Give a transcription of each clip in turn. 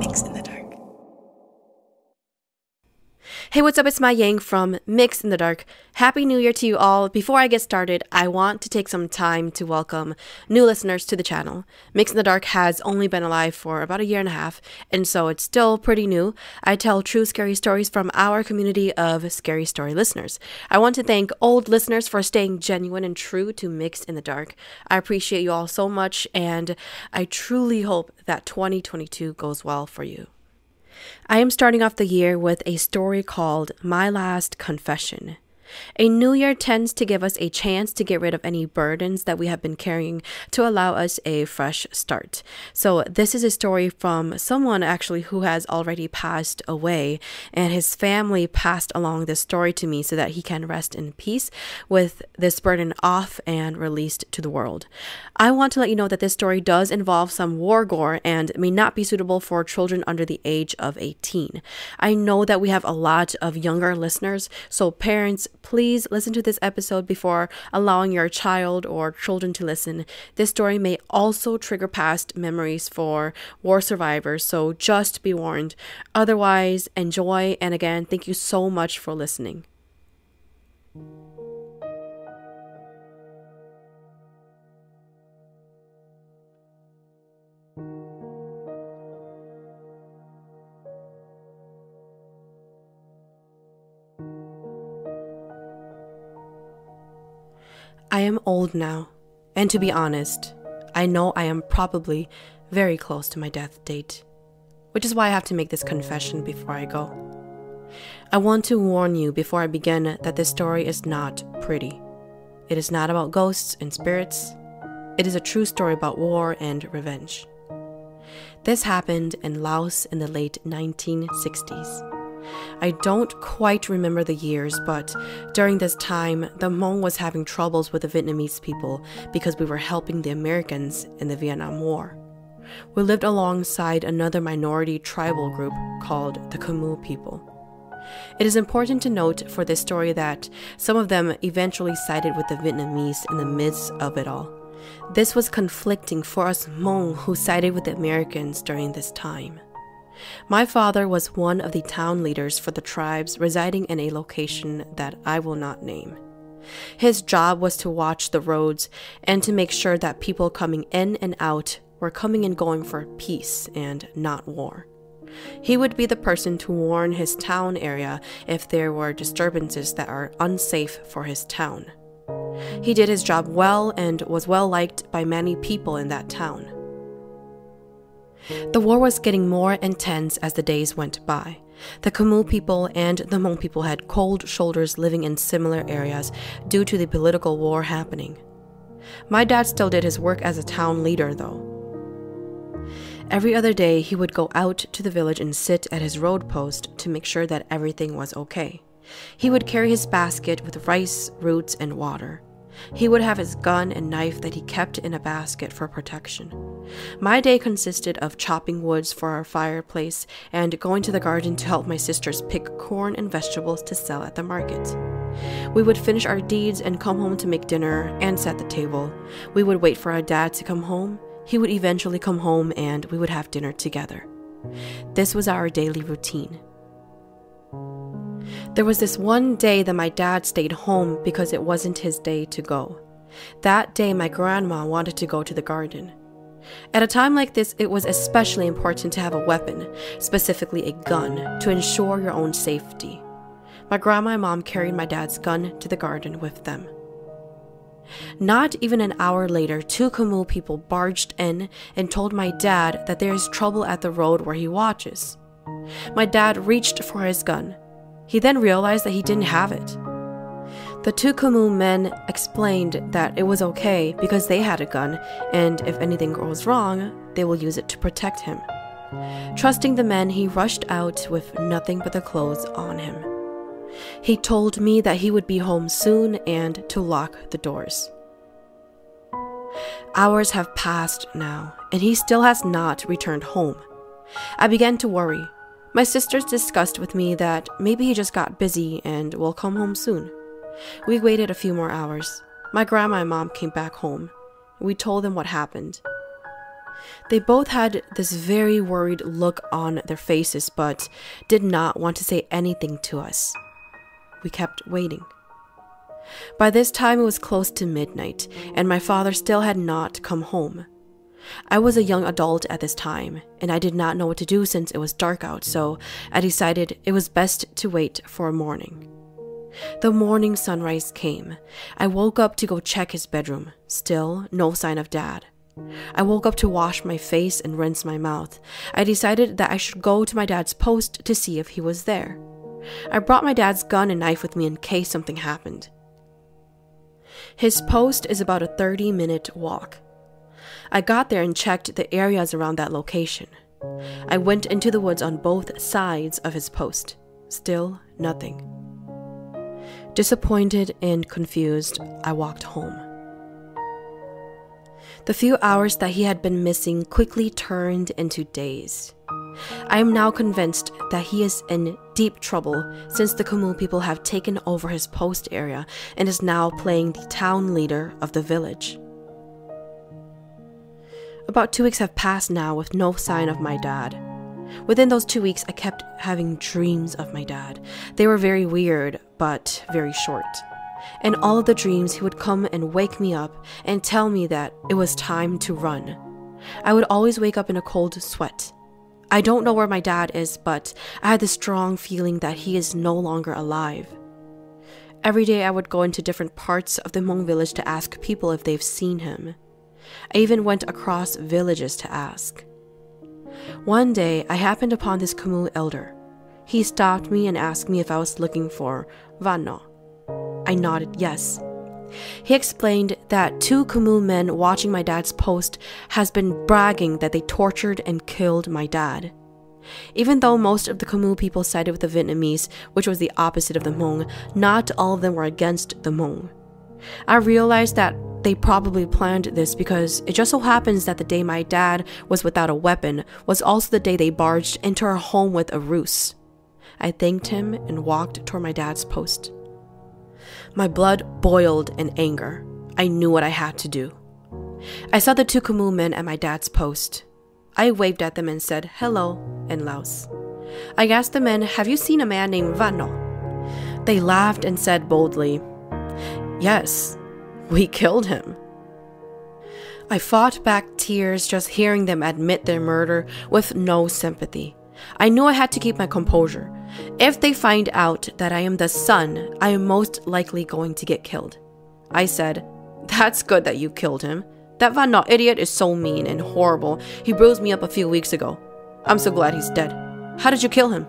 Mix in the Dark. Hey, what's up? It's my Yang from Mix in the Dark. Happy New Year to you all. Before I get started, I want to take some time to welcome new listeners to the channel. Mix in the Dark has only been alive for about a year and a half, and so it's still pretty new. I tell true scary stories from our community of scary story listeners. I want to thank old listeners for staying genuine and true to Mix in the Dark. I appreciate you all so much, and I truly hope that 2022 goes well for you. I am starting off the year with a story called My Last Confession. A new year tends to give us a chance to get rid of any burdens that we have been carrying to allow us a fresh start. So this is a story from someone actually who has already passed away, and his family passed along this story to me so that he can rest in peace with this burden off and released to the world. I want to let you know that this story does involve some war gore and may not be suitable for children under the age of 18. I know that we have a lot of younger listeners, so parents, please listen to this episode before allowing your child or children to listen. This story may also trigger past memories for war survivors, so just be warned. Otherwise, enjoy, and again, thank you so much for listening. I am old now, and to be honest, I know I am probably very close to my death date, which is why I have to make this confession before I go. I want to warn you before I begin that this story is not pretty. It is not about ghosts and spirits. It is a true story about war and revenge. This happened in Laos in the late 1960s. I don't quite remember the years, but during this time, the Hmong was having troubles with the Vietnamese people because we were helping the Americans in the Vietnam War. We lived alongside another minority tribal group called the Khmu people. It is important to note for this story that some of them eventually sided with the Vietnamese in the midst of it all. This was conflicting for us Hmong who sided with the Americans during this time. My father was one of the town leaders for the tribes residing in a location that I will not name. His job was to watch the roads and to make sure that people coming in and out were coming and going for peace and not war. He would be the person to warn his town area if there were disturbances that are unsafe for his town. He did his job well and was well liked by many people in that town. The war was getting more intense as the days went by. The Khmu people and the Hmong people had cold shoulders living in similar areas due to the political war happening. My dad still did his work as a town leader, though. Every other day, he would go out to the village and sit at his road post to make sure that everything was okay. He would carry his basket with rice, roots, and water. He would have his gun and knife that he kept in a basket for protection. My day consisted of chopping woods for our fireplace and going to the garden to help my sisters pick corn and vegetables to sell at the market. We would finish our deeds and come home to make dinner and set the table. We would wait for our dad to come home. He would eventually come home and we would have dinner together. This was our daily routine. There was this one day that my dad stayed home because it wasn't his day to go. That day, my grandma wanted to go to the garden. At a time like this, it was especially important to have a weapon, specifically a gun, to ensure your own safety. My grandma and mom carried my dad's gun to the garden with them. Not even an hour later, two Khmu people barged in and told my dad that there is trouble at the road where he watches. My dad reached for his gun. He then realized that he didn't have it. The two Khmu men explained that it was okay because they had a gun, and if anything goes wrong, they will use it to protect him. Trusting the men, he rushed out with nothing but the clothes on him. He told me that he would be home soon and to lock the doors. Hours have passed now, and he still has not returned home. I began to worry. My sisters discussed with me that maybe he just got busy and will come home soon. We waited a few more hours. My grandma and mom came back home. We told them what happened. They both had this very worried look on their faces, but did not want to say anything to us. We kept waiting. By this time, it was close to midnight, and my father still had not come home. I was a young adult at this time, and I did not know what to do since it was dark out, so I decided it was best to wait for morning. The morning sunrise came. I woke up to go check his bedroom. Still, no sign of Dad. I woke up to wash my face and rinse my mouth. I decided that I should go to my dad's post to see if he was there. I brought my dad's gun and knife with me in case something happened. His post is about a 30-minute walk. I got there and checked the areas around that location. I went into the woods on both sides of his post. Still nothing. Disappointed and confused, I walked home. The few hours that he had been missing quickly turned into days. I am now convinced that he is in deep trouble since the Khmu people have taken over his post area and is now playing the town leader of the village. About 2 weeks have passed now with no sign of my dad. Within those 2 weeks, I kept having dreams of my dad. They were very weird, but very short. In all of the dreams, he would come and wake me up and tell me that it was time to run. I would always wake up in a cold sweat. I don't know where my dad is, but I had this strong feeling that he is no longer alive. Every day I would go into different parts of the Hmong village to ask people if they've seen him. I even went across villages to ask. One day, I happened upon this Khmu elder. He stopped me and asked me if I was looking for Vanno. I nodded yes. He explained that 2 Khmu men watching my dad's post has been bragging that they tortured and killed my dad. Even though most of the Khmu people sided with the Vietnamese, which was the opposite of the Hmong, not all of them were against the Hmong. I realized that they probably planned this because it just so happens that the day my dad was without a weapon was also the day they barged into our home with a ruse. I thanked him and walked toward my dad's post. My blood boiled in anger. I knew what I had to do. I saw the 2 Khmu men at my dad's post. I waved at them and said hello in Laos. I asked the men, "Have you seen a man named Vanno?" They laughed and said boldly, "Yes, we killed him." I fought back tears just hearing them admit their murder with no sympathy. I knew I had to keep my composure. If they find out that I am the son, I am most likely going to get killed. I said, "That's good that you killed him. That Vanno idiot is so mean and horrible. He bruised me up a few weeks ago. I'm so glad he's dead. How did you kill him?"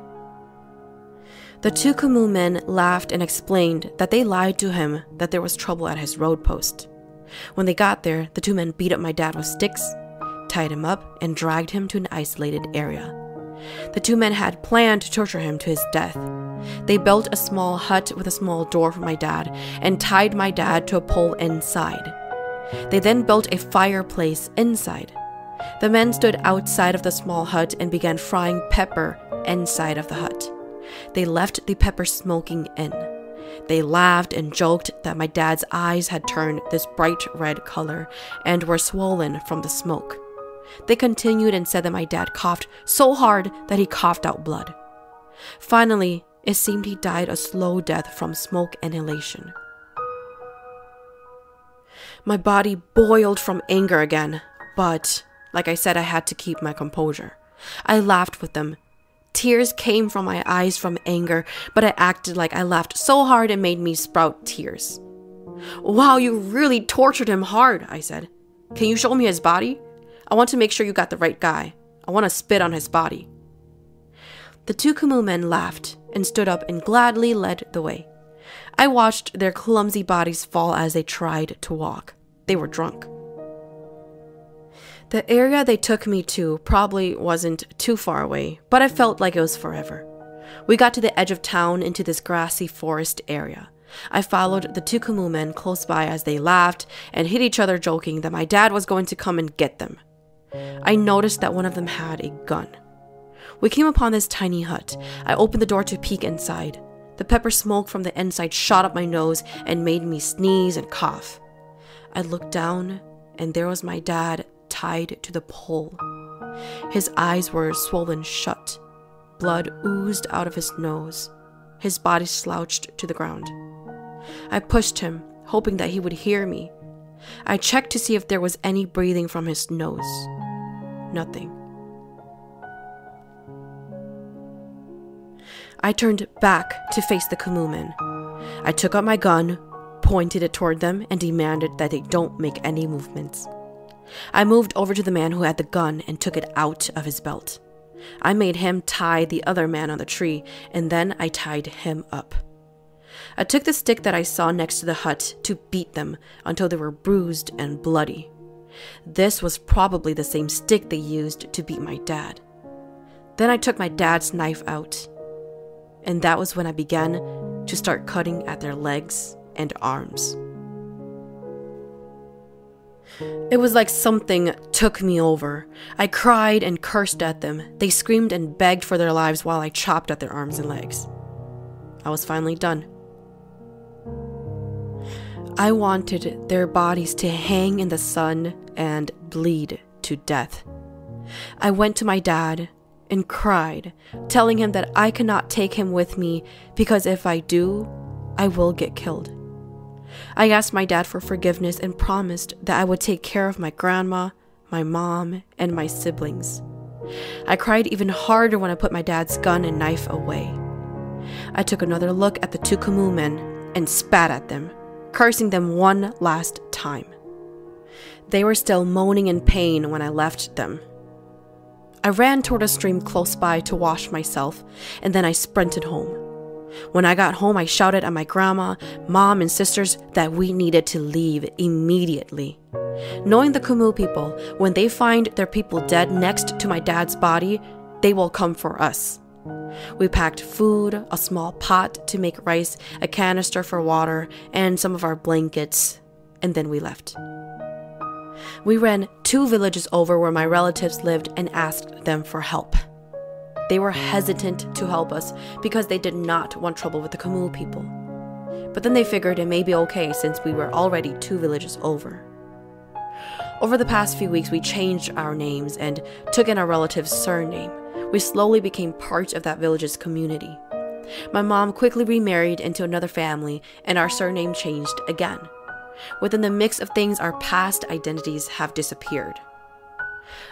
The 2 Khmu men laughed and explained that they lied to him that there was trouble at his road post. When they got there, the 2 men beat up my dad with sticks, tied him up, and dragged him to an isolated area. The 2 men had planned to torture him to his death. They built a small hut with a small door for my dad and tied my dad to a pole inside. They then built a fireplace inside. The men stood outside of the small hut and began frying pepper inside of the hut. They left the pepper smoking in. They laughed and joked that my dad's eyes had turned this bright red color and were swollen from the smoke. They continued and said that my dad coughed so hard that he coughed out blood. Finally, it seemed he died a slow death from smoke inhalation. My body boiled from anger again, but like I said, I had to keep my composure. I laughed with them. Tears came from my eyes from anger, but I acted like I laughed so hard it made me sprout tears. "Wow, you really tortured him hard," I said. "Can you show me his body? I want to make sure you got the right guy. I want to spit on his body." The 2 Khmu men laughed and stood up and gladly led the way. I watched their clumsy bodies fall as they tried to walk. They were drunk. The area they took me to probably wasn't too far away, but I felt like it was forever. We got to the edge of town into this grassy forest area. I followed the 2 Khmu men close by as they laughed and hit each other, joking that my dad was going to come and get them. I noticed that one of them had a gun. We came upon this tiny hut. I opened the door to peek inside. The pepper smoke from the inside shot up my nose and made me sneeze and cough. I looked down, and there was my dad tied to the pole. His eyes were swollen shut. Blood oozed out of his nose. His body slouched to the ground. I pushed him, hoping that he would hear me. I checked to see if there was any breathing from his nose. Nothing. I turned back to face the Khmu men. I took out my gun, pointed it toward them, and demanded that they don't make any movements. I moved over to the man who had the gun and took it out of his belt. I made him tie the other man on the tree, and then I tied him up. I took the stick that I saw next to the hut to beat them until they were bruised and bloody. This was probably the same stick they used to beat my dad. Then I took my dad's knife out, and that was when I began to start cutting at their legs and arms. It was like something took me over. I cried and cursed at them. They screamed and begged for their lives while I chopped at their arms and legs. I was finally done. I wanted their bodies to hang in the sun and bleed to death. I went to my dad and cried, telling him that I cannot take him with me because if I do, I will get killed. I asked my dad for forgiveness and promised that I would take care of my grandma, my mom, and my siblings. I cried even harder when I put my dad's gun and knife away. I took another look at the two Khmu men and spat at them, cursing them one last time. They were still moaning in pain when I left them. I ran toward a stream close by to wash myself, and then I sprinted home. When I got home, I shouted at my grandma, mom, and sisters that we needed to leave immediately. Knowing the Khmu people, when they find their people dead next to my dad's body, they will come for us. We packed food, a small pot to make rice, a canister for water, and some of our blankets, and then we left. We ran 2 villages over where my relatives lived and asked them for help. They were hesitant to help us because they did not want trouble with the Khmu people. But then they figured it may be okay since we were already 2 villages over. Over the past few weeks, we changed our names and took in our relative's surname. We slowly became part of that village's community. My mom quickly remarried into another family, and our surname changed again. Within the mix of things, our past identities have disappeared.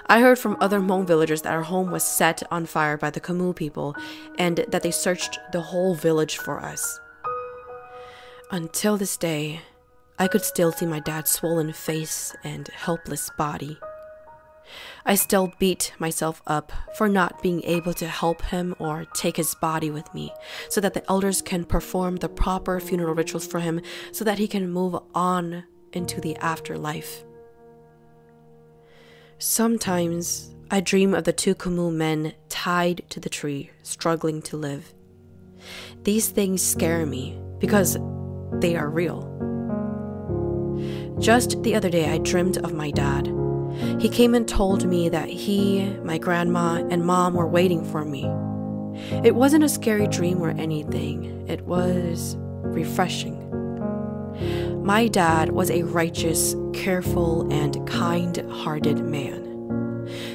I heard from other Hmong villagers that our home was set on fire by the Khmu people and that they searched the whole village for us. Until this day, I could still see my dad's swollen face and helpless body. I still beat myself up for not being able to help him or take his body with me so that the elders can perform the proper funeral rituals for him so that he can move on into the afterlife. Sometimes I dream of the 2 Khmu men tied to the tree, struggling to live. These things scare me because they are real. Just the other day, I dreamed of my dad. He came and told me that he, my grandma, and mom were waiting for me. It wasn't a scary dream or anything. It was refreshing. My dad was a righteous, careful, and kind-hearted man.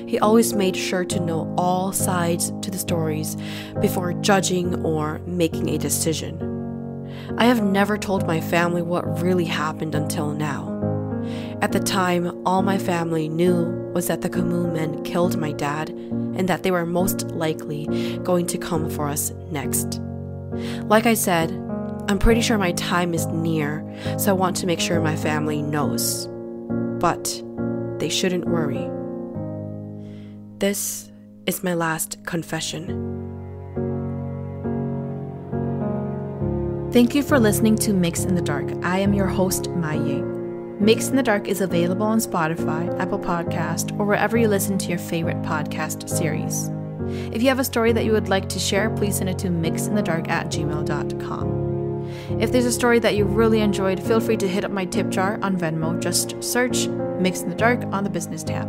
He always made sure to know all sides to the stories before judging or making a decision. I have never told my family what really happened until now. At the time, all my family knew was that the Khmu men killed my dad and that they were most likely going to come for us next. Like I said, I'm pretty sure my time is near, so I want to make sure my family knows. But they shouldn't worry. This is my last confession. Thank you for listening to Mix in the Dark. I am your host, Maye. Mix in the Dark is available on Spotify, Apple Podcast, or wherever you listen to your favorite podcast series. If you have a story that you would like to share, please send it to mixinthedark@gmail.com. If there's a story that you really enjoyed, feel free to hit up my tip jar on Venmo. Just search Mix in the Dark on the business tab.